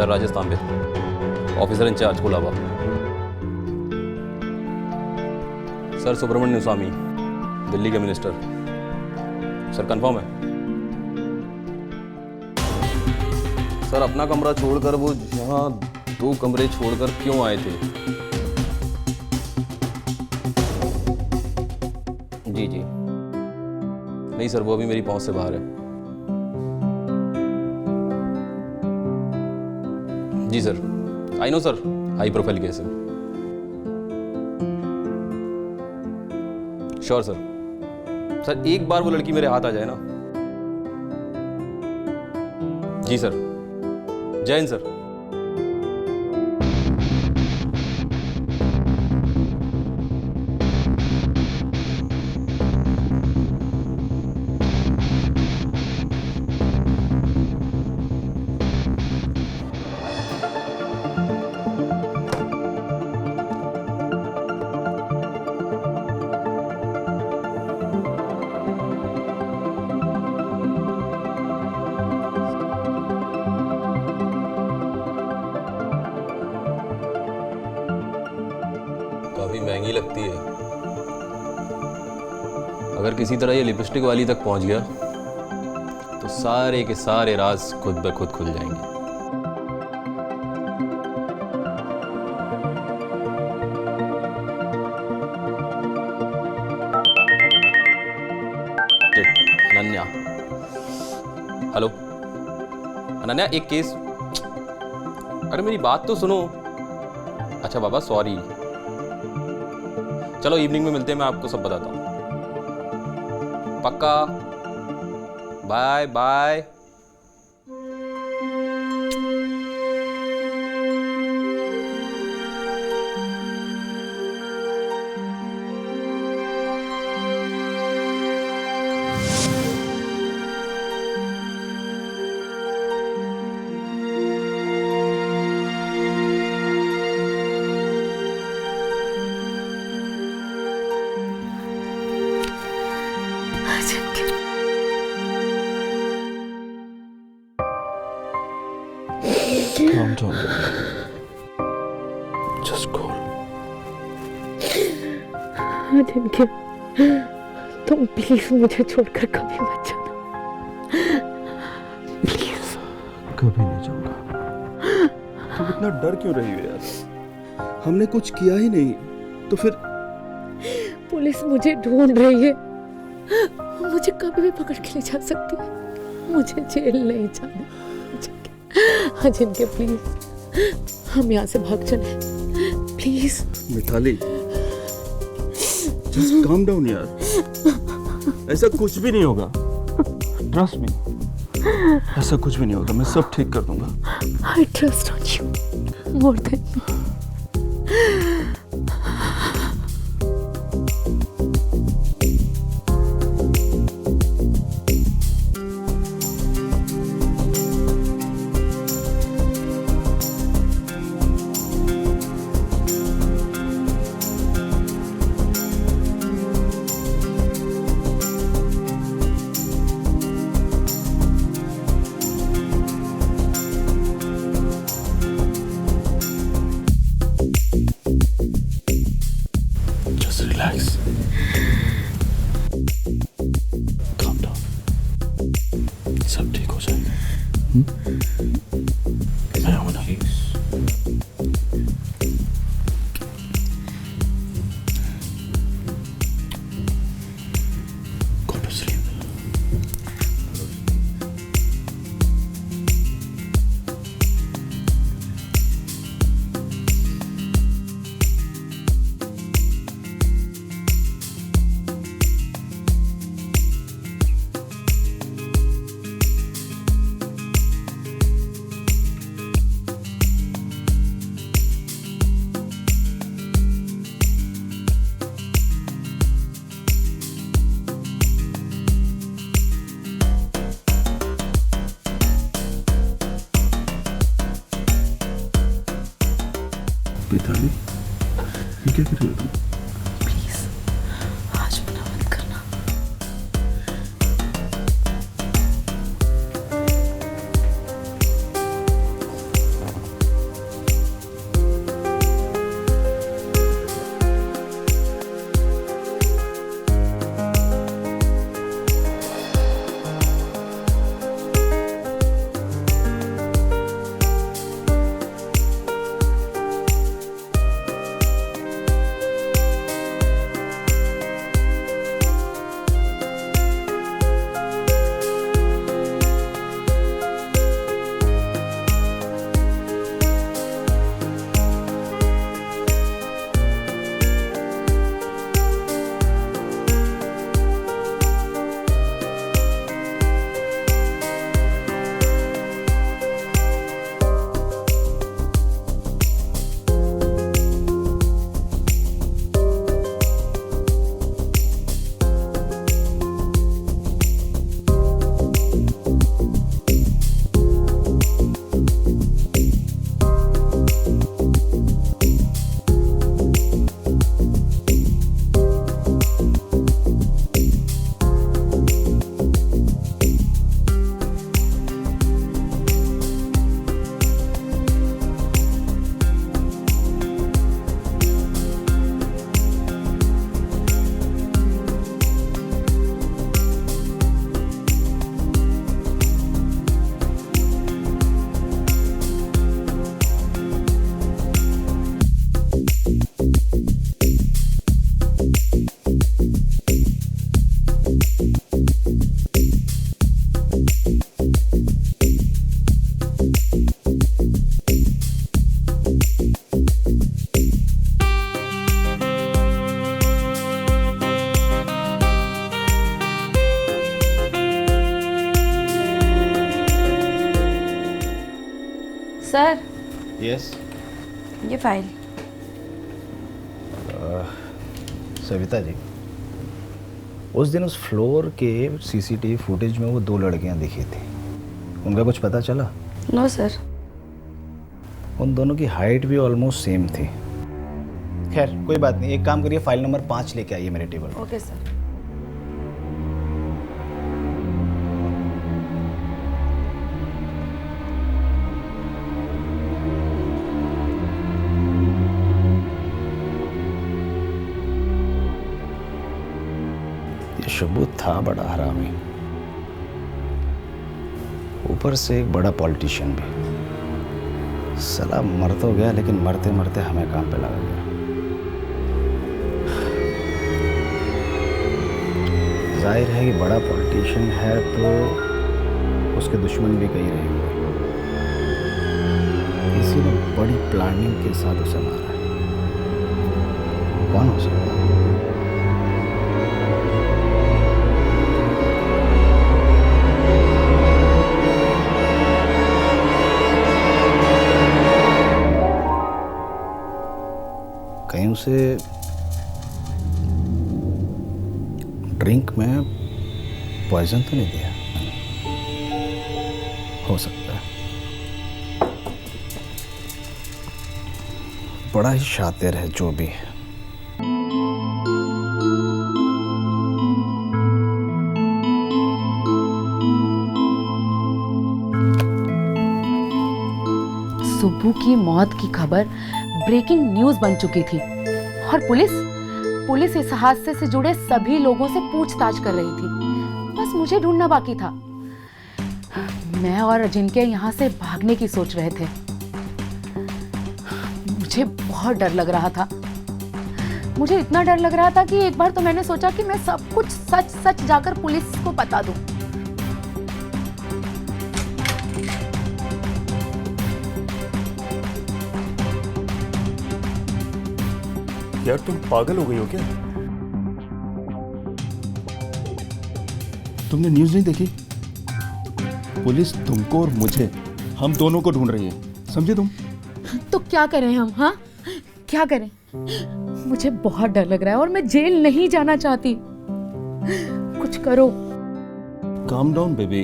Sir Rajesh Tambe, officer in charge Colaba. Sir Subramaniam Swamy, Delhi के minister. Sir confirm है? Sir अपना कमरा छोड़कर वो यहाँ 2 कमरे छोड़कर क्यों आए थे? जी जी नहीं सर, वो अभी मेरी पहुंच से बाहर है। जी sir, I know sir, high profile case है। Sure sir. सर एक बार वो लड़की मेरे हाथ आ जाए ना। जी सर, जय हिंद सर। काफी महंगी लगती है। अगर किसी तरह ये लिपस्टिक वाली तक पहुंच गया तो सारे के सारे राज खुद ब खुद खुल जाएंगे। अनन्या, हेलो अनन्या, एक केस। अरे मेरी बात तो सुनो। अच्छा बाबा सॉरी, चलो इवनिंग में मिलते हैं, मैं आपको सब बताता हूँ। पक्का, bye bye. Calm down. Just cool. Ajinkya, तुम प्लीज मुझे छोड़कर कभी मत जाना। प्लीज। कभी नहीं जाऊंगा। तुम इतना डर क्यों रही हो यार? हमने कुछ किया ही नहीं तो फिर? पुलिस मुझे ढूंढ रही है, मुझे कभी भी पकड़ के ले जा सकती है। मुझे जेल नहीं जाना। अजिंक्य प्लीज, हम यहाँ से भाग चले please. Mitali, just calm down यार। ऐसा कुछ भी नहीं होगा, ट्रस्ट मी। ऐसा कुछ भी नहीं होगा, मैं सब ठीक कर दूंगा। I trust on you more than me. Relax. Calm down. सब ठीक हो जाएगा। मैं हूं ना। Go to sleep. मिताली, ये क्या कर रही हो तुम? प्लीज आज मना मत करना। सर यस ये फाइल। सविता जी, उस दिन उस फ्लोर के सीसीटीवी फुटेज में वो 2 लड़कियां दिखी थी, उनका कुछ पता चला? No sir. उन दोनों की हाइट भी ऑलमोस्ट सेम थी। खैर कोई बात नहीं, एक काम करिए, फाइल नंबर 5 लेके आइए मेरे टेबल पर। Okay sir. ये सबूत था बड़ा हरामी, ऊपर से एक बड़ा पॉलिटिशियन भी। साला मर तो गया, लेकिन मरते मरते हमें काम पे लगा गया। जाहिर है कि बड़ा पॉलिटिशियन है तो उसके दुश्मन भी कई रहे होंगे, किसी ने बड़ी प्लानिंग के साथ उसे मारा है। कौन हो सकता है? कहीं उसे ड्रिंक में पॉइजन तो नहीं दिया? हो सकता है। बड़ा ही शातिर है जो भी है। सुब्बू की मौत की खबर ब्रेकिंग न्यूज बन चुकी थी और पुलिस इस हादसे से जुड़े सभी लोगों से पूछताछ कर रही थी। बस मुझे ढूंढना बाकी था। मैं और अजिंक्य यहाँ से भागने की सोच रहे थे। मुझे बहुत डर लग रहा था। मुझे इतना डर लग रहा था कि एक बार तो मैंने सोचा कि मैं सब कुछ सच सच जाकर पुलिस को बता दूं। यार तुम पागल हो गई हो क्या? तुमने न्यूज़ नहीं देखी? पुलिस तुमको और मुझे, हम दोनों को ढूंढ रही है, समझे तुम? तो क्या करें हम? हाँ, क्या करें? मुझे बहुत डर लग रहा है और मैं जेल नहीं जाना चाहती। कुछ करो। काम डाउन बेबी,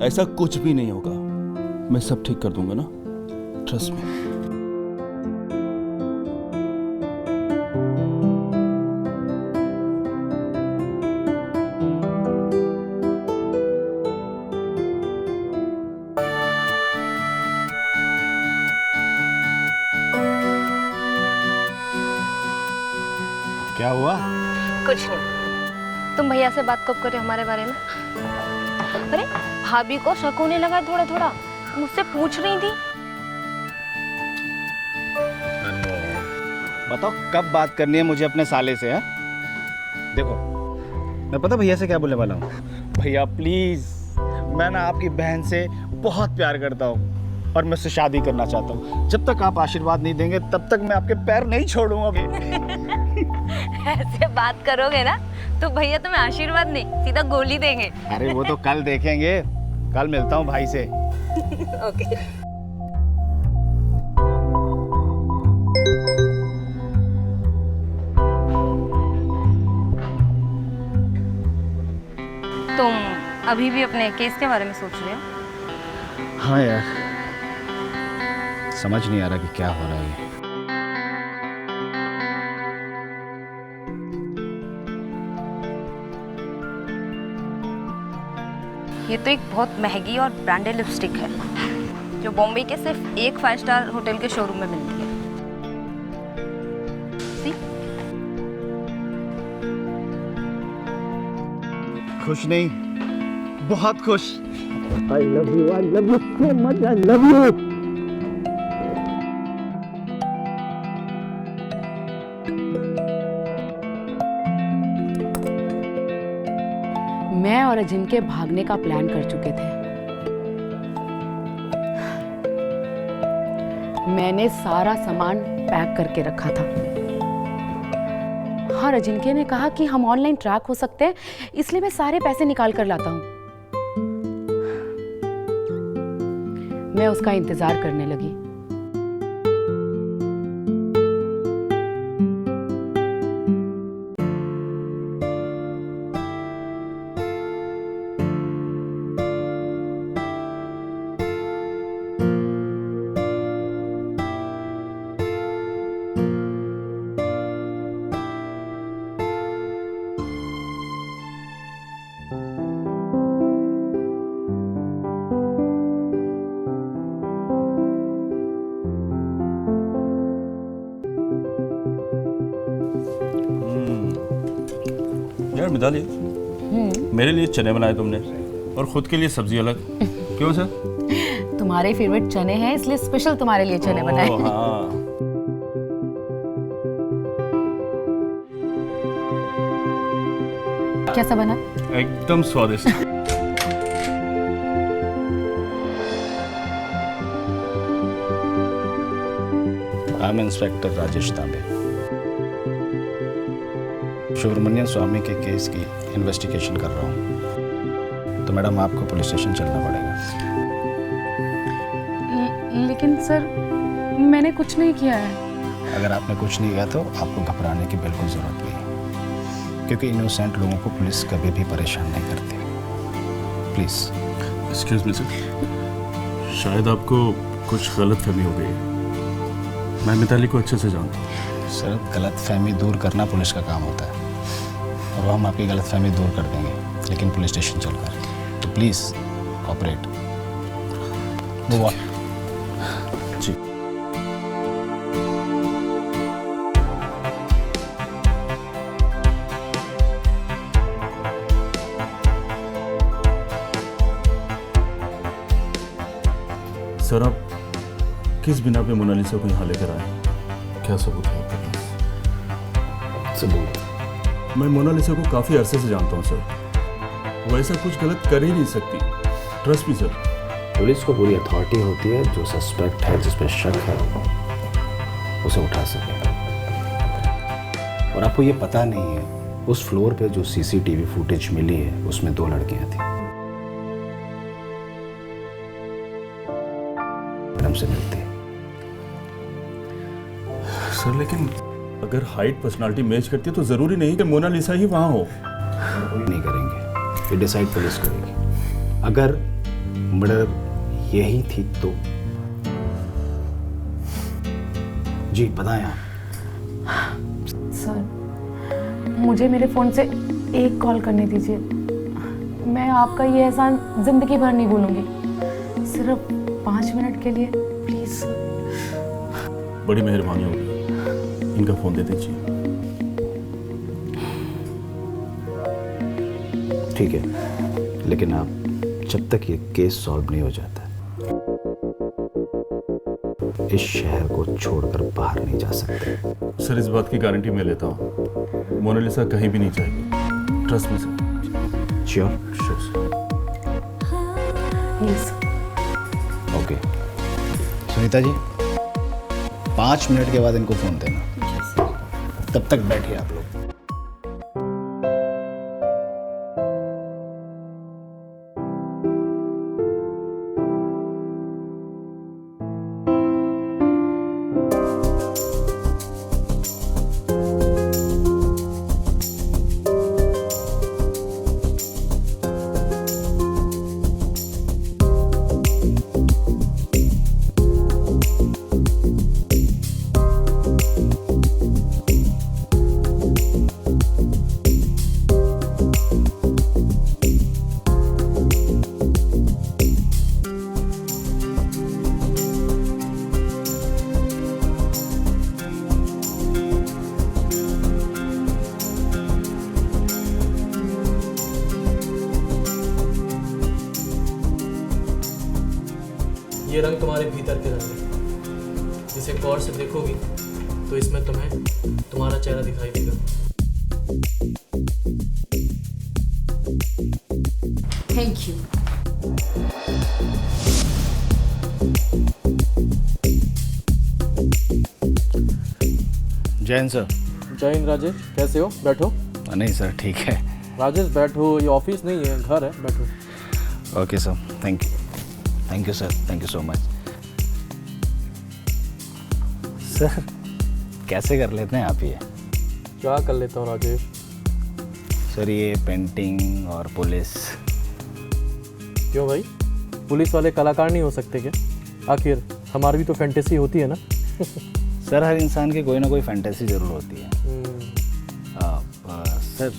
ऐसा कुछ भी नहीं होगा। मैं सब ठीक कर दूंगा ना, ट्रस्ट मी। क्या हुआ? कुछ नहीं। तुम भैया से बात कब करे हमारे बारे में? अरे भाभी को शक होने लगा थोड़ा थोड़ा, मुझसे पूछ रही थी। बताओ कब बात करनी है मुझे अपने साले से? है देखो, मैं पता भैया से क्या बोलने वाला हूँ। भैया प्लीज, मैं ना आपकी बहन से बहुत प्यार करता हूँ और मैं उससे शादी करना चाहता हूँ। जब तक आप आशीर्वाद नहीं देंगे तब तक मैं आपके पैर नहीं छोड़ूंगा। ऐसे बात करोगे ना तो भैया तुम्हें आशीर्वाद नहीं सीधा गोली देंगे। अरे वो तो कल देखेंगे। कल मिलता हूँ भाई से। ओके। तुम अभी भी अपने केस के बारे में सोच रहे हो? हाँ यार, समझ नहीं आ रहा कि क्या हो रहा है। ये तो एक बहुत महंगी और ब्रांडेड लिपस्टिक है जो बॉम्बे के सिर्फ एक 5 स्टार होटल के शोरूम में मिलती है। See? खुश नहीं, बहुत खुश। I love you so much, I love you। मैं और अजिंक्य भागने का प्लान कर चुके थे। मैंने सारा सामान पैक करके रखा था और अजिंक्य ने कहा कि हम ऑनलाइन ट्रैक हो सकते हैं, इसलिए मैं सारे पैसे निकाल कर लाता हूं। मैं उसका इंतजार करने लगी। यार मिताली, मेरे लिए चने बनाए तुमने और खुद के लिए सब्जी अलग, क्यों सर? तुम्हारे फेवरेट चने हैं इसलिए स्पेशल तुम्हारे लिए चने बनाए। हाँ। कैसा बना? एकदम स्वादिष्ट। आई एम इंस्पेक्टर राजेश तांबे, सुब्रमण्यम स्वामी के केस की इन्वेस्टिगेशन कर रहा हूँ। तो मैडम आपको पुलिस स्टेशन चलना पड़ेगा। लेकिन सर मैंने कुछ नहीं किया है। अगर आपने कुछ नहीं किया तो आपको घबराने की बिल्कुल ज़रूरत नहीं, क्योंकि इनोसेंट लोगों को पुलिस कभी भी परेशान नहीं करती। प्लीज़। एक्सक्यूज मी सर, शायद आपको कुछ गलत फहमी हो गई है। मैं मिताली को अच्छे से जानता हूँ। सर, गलत फहमी दूर करना पुलिस का काम होता है और हम आपकी गलत फहमी दूर कर देंगे, लेकिन पुलिस स्टेशन चलकर। तो प्लीज़ ऑपरेट। Move on. जी। सर, आप किस बिना पे मोनालिसा को यहाँ लेकर आए? क्या सबूत है आपके पास? सबूत? मैं मोनालिसा को काफ़ी अरसे से जानता हूँ सर। वो ऐसा कुछ गलत कर ही नहीं सकती। Trust me sir. पुलिस को पूरी अथॉरिटी होती है, जो सस्पेक्ट है, जिस पे शक है, उसे उठा सके। और आपको ये पता नहीं है, उस फ्लोर पे जो सीसीटीवी फुटेज मिली है उसमें 2 लड़कियां थी। मैडम से मिलती है। सर, लेकिन अगर हाइट पर्सनालिटी मैच करती है तो ज़रूरी नहीं कि मोनालिसा ही वहाँ हो। नहीं करेंगे, ये डिसाइड पुलिस करेगी। अगर मर्डर यही थी तो जी बताएं आप। सर मुझे मेरे फ़ोन से एक कॉल करने दीजिए। मैं आपका ये एहसान ज़िंदगी भर नहीं भूलूंगी। सिर्फ 5 मिनट के लिए प्लीज़। बड़ी मेहरबानी होगी, इनका फ़ोन दे दीजिए। ठीक है, लेकिन आप जब तक ये केस सॉल्व नहीं हो जाता इस शहर को छोड़कर बाहर नहीं जा सकते। सर, इस बात की गारंटी मैं लेता हूँ, मोनालिसा कहीं भी नहीं जाएगी। Trust me sir. Sure? Sure sir. Yes. Okay Sunita ji, 5 minute के बाद इनको फ़ोन देना। तब तक बैठिए आप लोग। ये रंग तुम्हारे भीतर के रंग है। जिसे गौर से देखोगी तो इसमें तुम्हें तुम्हारा चेहरा दिखाई देगा। Thank you. जय हिंद सर। जय हिंद राजेश, कैसे हो? बैठो। नहीं सर, ठीक है। राजेश बैठो, ये ऑफिस नहीं है, घर है, बैठो। Okay sir, thank you. Thank you sir, thank you so much. Sir कैसे कर लेते हैं आप ये? क्या कर लेता हूँ राजेश? सर ये पेंटिंग और पुलिस। क्यों भाई, पुलिस वाले कलाकार नहीं हो सकते क्या? आखिर हमारी भी तो फैंटेसी होती है ना। सर हर इंसान की कोई ना कोई फैंटेसी ज़रूर होती है। सर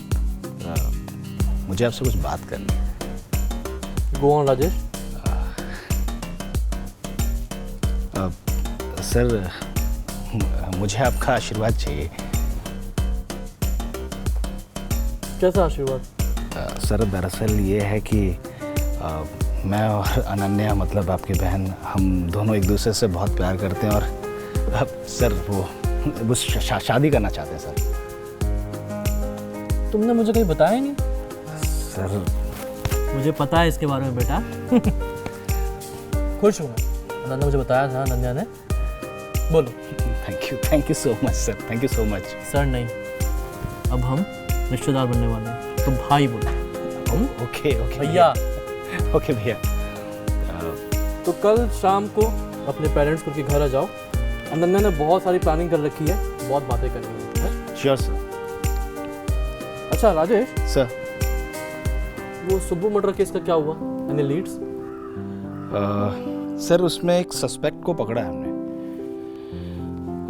मुझे आपसे कुछ बात करनी है। Go on Rajesh. सर मुझे आपका आशीर्वाद चाहिए। कैसा आशीर्वाद? सर दरअसल ये है कि मैं और अनन्या मतलब आपकी बहन, हम दोनों एक दूसरे से बहुत प्यार करते हैं और सर वो शादी करना चाहते हैं सर। तुमने मुझे कहीं बताया नहीं? सर मुझे पता है इसके बारे में बेटा। खुश हूँ मैं, अनन्या ने मुझे बताया था। अनन्या ने, बोलो। Thank you so much sir, thank you so much. Sir नहीं, अब हम रिश्तेदार बनने वाले हैं, तो भाई बोलो। ओके ओके भैया। ओके भैया। तो कल शाम को अपने पेरेंट्स के घर आ जाओ। अनन्या ने बहुत सारी प्लानिंग कर रखी है, बहुत बातें करनी है। Sure sir. अच्छा राजेश, सर वो सुब्बू मर्डर केस का क्या हुआ? Any Leeds? सर उसमें एक सस्पेक्ट को पकड़ा है हमने।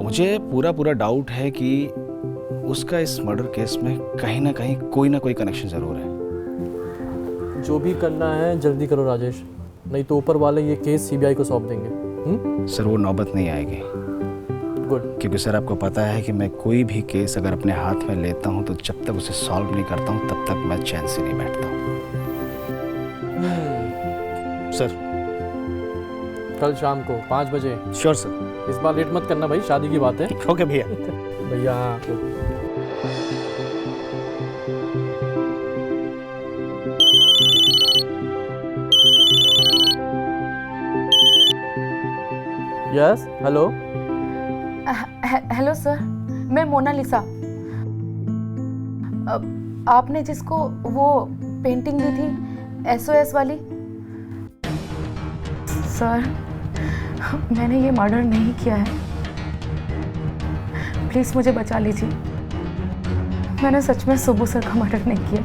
मुझे पूरा डाउट है कि उसका इस मर्डर केस में कहीं ना कहीं कोई ना कोई कनेक्शन ज़रूर है। जो भी करना है जल्दी करो राजेश, नहीं तो ऊपर वाले ये केस सीबीआई को सौंप देंगे। सर वो नौबत नहीं आएगी। गुड। क्योंकि सर आपको पता है कि मैं कोई भी केस अगर अपने हाथ में लेता हूँ तो जब तक उसे सॉल्व नहीं करता हूँ तब तक मैं चैन से नहीं बैठता हूँ। सर कल शाम को 5 बजे। Sure sir. इस बार लेट मत करना भाई, शादी की बात है। ओके भैया। भैया यस हेलो। हेलो सर, मैं मोनालिसा। आपने जिसको वो पेंटिंग दी थी SOS वाली, सर मैंने ये मर्डर नहीं किया है, प्लीज़ मुझे बचा लीजिए। मैंने सच में सुब्बू सर का मर्डर नहीं किया।